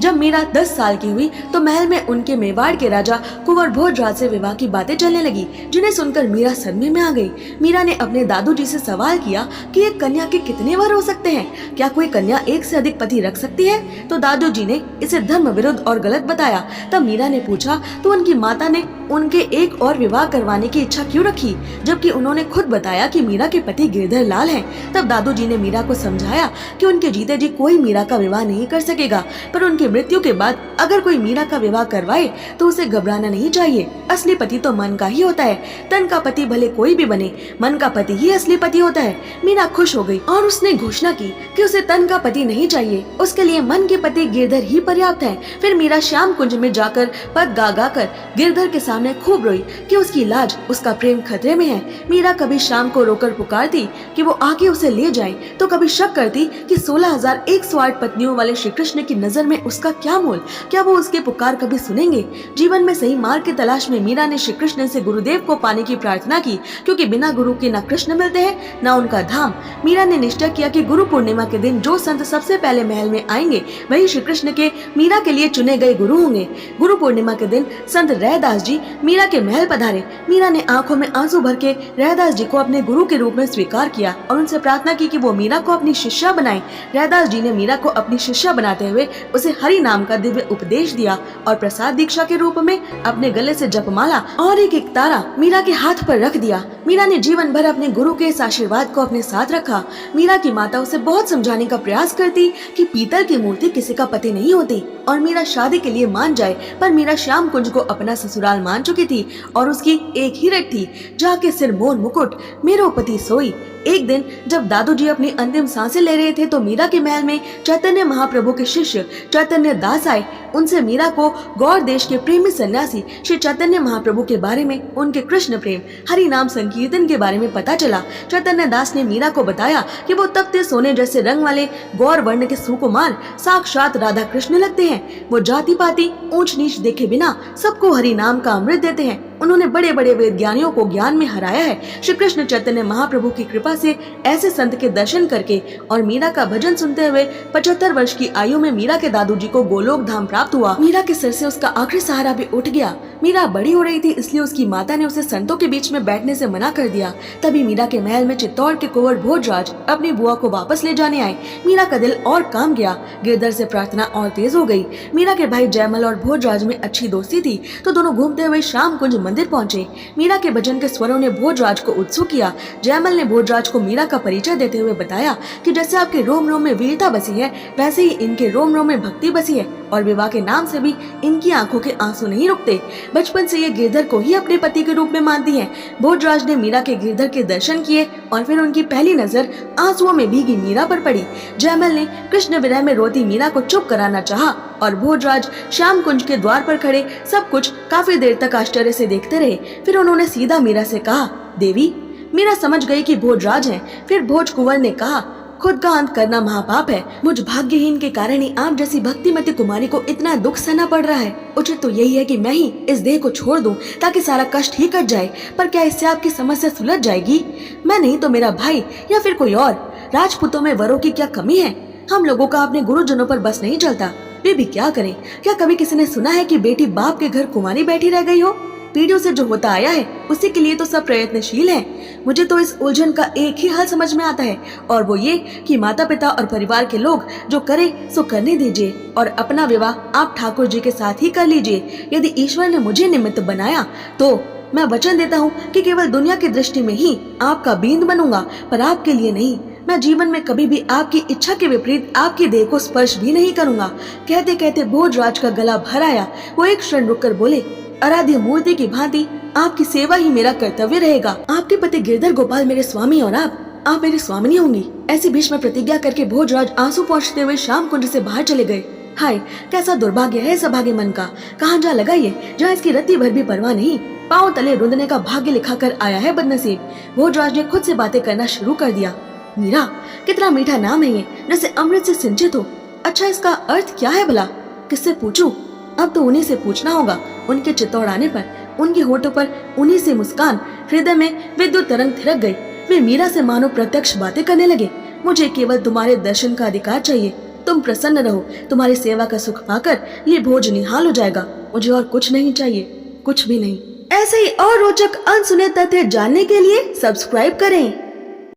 जब मीरा 10 साल की हुई तो महल में उनके मेवाड़ के राजा कुंवर भोजराज से विवाह की बातें चलने लगी, जिन्हें सुनकर मीरा सदमे में आ गई। मीरा ने अपने दादू जी से सवाल किया कि एक कन्या के कितने वर हो सकते हैं, क्या कोई कन्या एक से अधिक पति रख सकती है? तो दादू जी ने इसे धर्म विरुद्ध और गलत बताया। तब मीरा ने पूछा तो उनकी माता ने उनके एक और विवाह करवाने की इच्छा क्यों रखी, जबकि उन्होंने खुद बताया कि मीरा के पति गिरधर लाल हैं। तब दादू जी ने मीरा को समझाया कि उनके जीते जी कोई मीरा का विवाह नहीं कर सकेगा, पर उनकी मृत्यु के बाद अगर कोई मीरा का विवाह करवाए तो उसे घबराना नहीं चाहिए। असली पति तो मन का ही होता है, तन का पति भले कोई भी बने, मन का पति ही असली पति होता है। मीरा खुश हो गई और उसने घोषणा की कि उसे तन का पति नहीं चाहिए, उसके लिए मन के पति गिरधर ही पर्याप्त है। फिर मीरा श्याम कुंज में जाकर पद गा गा कर गिरधर के सामने खूब रोई कि उसकी लाज, उसका प्रेम खतरे में है। मीरा कभी शाम को रोकर पुकारती कि वो आके उसे ले जाए, तो कभी शक करती कि 16,108 पत्नियों वाले श्री कृष्ण की नजर में उसका क्या मोल, क्या वो उसके पुकार कभी सुनेंगे? जीवन में सही मार्ग की तलाश में मीरा ने श्री कृष्ण से गुरुदेव को पाने की प्रार्थना की, क्योंकि बिना गुरु के न कृष्ण मिलते हैं न उनका धाम। मीरा ने निश्चय किया कि गुरु पूर्णिमा के दिन जो संत सबसे पहले महल में आएंगे वही श्री कृष्ण के मीरा के लिए चुने गए गुरु होंगे। गुरु पूर्णिमा के दिन संत रैदास जी मीरा के महल पधारे। मीरा ने आंखों में आंसू भर के रैदास जी को अपने गुरु के रूप में स्वीकार किया और उनसे प्रार्थना की कि वो मीरा को अपनी शिष्या बनाए। रैदास जी ने मीरा को अपनी शिष्या बनाते हुए उसे हरि नाम का दिव्य उपदेश दिया और प्रसाद दीक्षा के रूप में अपने गले से जपमाला और एक तारा मीरा के हाथ पर रख दिया। मीरा ने जीवन भर अपने गुरु के इस आशीर्वाद को अपने साथ रखा। मीरा की माता उसे बहुत समझाने का प्रयास करती कि पीतल की मूर्ति किसी का पति नहीं होती और मीरा शादी के लिए मान जाए, पर मीरा श्याम कुंज को अपना ससुराल मान चुकी थी और उसकी एक ही रट थी, जाके सिर मोर मुकुट मेरो पति सोई। एक दिन जब दादू जी अपनी अंतिम सांसें ले रहे थे तो मीरा के महल में चैतन्य महाप्रभु के शिष्य चैतन्य दास आए। उनसे मीरा को गौर देश के प्रेमी सन्यासी श्री चैतन्य महाप्रभु के बारे में, उनके कृष्ण प्रेम, हरि नाम संकीर्तन के बारे में पता चला। चैतन्य दास ने मीरा को बताया कि वो तप्ते सोने जैसे रंग वाले गौर वर्ण के सुकुमार साक्षात राधा कृष्ण लगते हैं। वो जाति पाति ऊंच नीच देखे बिना सबको हरि नाम का अमृत देते हैं। उन्होंने बड़े बड़े वेद ज्ञानियों को ज्ञान में हराया है। श्री कृष्ण चैतन्य महाप्रभु की कृपा से ऐसे संत के दर्शन करके और मीरा का भजन सुनते हुए 75 वर्ष की आयु में मीरा के दादू जी को गोलोक धाम प्राप्त हुआ। मीरा के सिर से उसका आखिरी सहारा भी उठ गया। मीरा बड़ी हो रही थी, इसलिए उसकी माता ने उसे संतों के बीच में बैठने से मना कर दिया। तभी मीरा के महल में चित्तौड़ के कुंवर भोजराज अपनी बुआ को वापस ले जाने आए। मीरा का दिल और काम गया। गिरधर से प्रार्थना और तेज हो गई। मीरा के भाई जयमल और भोजराज में अच्छी दोस्ती थी, तो दोनों घूमते हुए श्याम कुंज मंदिर पहुंचे। मीरा के भजन के स्वरों ने भोजराज को उत्सुक किया। जयमल ने भोजराज को मीरा का परिचय देते हुए बताया कि जैसे आपके रोम रोम में वीरता बसी है, वैसे ही इनके रोम रोम में भक्ति बसी है और विवाह के नाम से भी इनकी आंखों के आंसू नहीं रुकते। बचपन से ये गिरधर को ही अपने पति के रूप में मानती है। भोजराज ने मीरा के गिरधर के दर्शन किए और फिर उनकी पहली नजर आंसुओं में भीगी मीरा पर पड़ी। जयमल ने कृष्ण विरह में रोती मीरा को चुप कराना चाहा और भोजराज श्याम कुंज के द्वार पर खड़े सब कुछ काफी देर तक आश्चर्य से देखते रहे। फिर उन्होंने सीधा मीरा से कहा, देवी। मीरा समझ गई कि भोजराज हैं। फिर भोज कुंवर ने कहा, खुद का अंत करना महापाप है। मुझ भाग्यहीन के कारण ही आप जैसी भक्तिमती कुमारी को इतना दुख सहना पड़ रहा है। उचित तो यही है कि मैं ही इस देह को छोड़ दूं ताकि सारा कष्ट ही कट जाए। पर क्या इससे आपकी समस्या सुलझ जाएगी? मैं नहीं तो मेरा भाई या फिर कोई और। राजपूतों में वरों की क्या कमी है? हम लोगों का अपने गुरुजनों पर बस नहीं चलता। वे भी क्या करें? क्या कभी किसी ने सुना है कि बेटी बाप के घर कुंवारी बैठी रह गई हो? पीढ़ियों से जो होता आया है उसी के लिए तो सब प्रयत्नशील हैं। मुझे तो इस उलझन का एक ही हल समझ में आता है और वो ये कि माता पिता और परिवार के लोग जो करे सो करने दीजिए और अपना विवाह आप ठाकुर जी के साथ ही कर लीजिए। यदि ईश्वर ने मुझे निमित्त बनाया तो मैं वचन देता हूँ कि केवल दुनिया की दृष्टि में ही आपका बींद बनूंगा, पर आपके लिए नहीं। मैं जीवन में कभी भी आपकी इच्छा के विपरीत आपकी देह को स्पर्श भी नहीं करूंगा। कहते कहते भोजराज का गला भर आया। वो एक क्षण रुककर बोले, आराध्य मूर्ति की भांति आपकी सेवा ही मेरा कर्तव्य रहेगा। आपके पति गिरधर गोपाल मेरे स्वामी और आप मेरी स्वामिनी होंगी। ऐसी भीष्म प्रतिज्ञा करके भोजराज आंसू पोंछते हुए श्याम कुंज से बाहर चले गए। हाय, कैसा दुर्भाग्य है सभागे मन का। कहाँ जा लगा ये, जहाँ इसकी रत्ती भर भी परवाह नहीं। पाँव तले रुंधने का भाग्य लिखा कर आया है बदनसीब। भोजराज ने खुद से बातें करना शुरू कर दिया। मीरा, कितना मीठा नाम है ये, जैसे अमृत से सिंचित हो। अच्छा, इसका अर्थ क्या है भला? किससे पूछूं? अब तो उन्हीं से पूछना होगा। उनके चित्तौड़ आने पर उनके होठों पर उन्हीं से मुस्कान। हृदय में विद्युत तरंग थिरक गई। वे मीरा से मानो प्रत्यक्ष बातें करने लगे। मुझे केवल तुम्हारे दर्शन का अधिकार चाहिए। तुम प्रसन्न रहो, तुम्हारी सेवा का सुख पाकर ये भोज निहाल हो जाएगा। मुझे और कुछ नहीं चाहिए, कुछ भी नहीं। ऐसे ही और रोचक अनसुने तथ्य जानने के लिए सब्सक्राइब करें।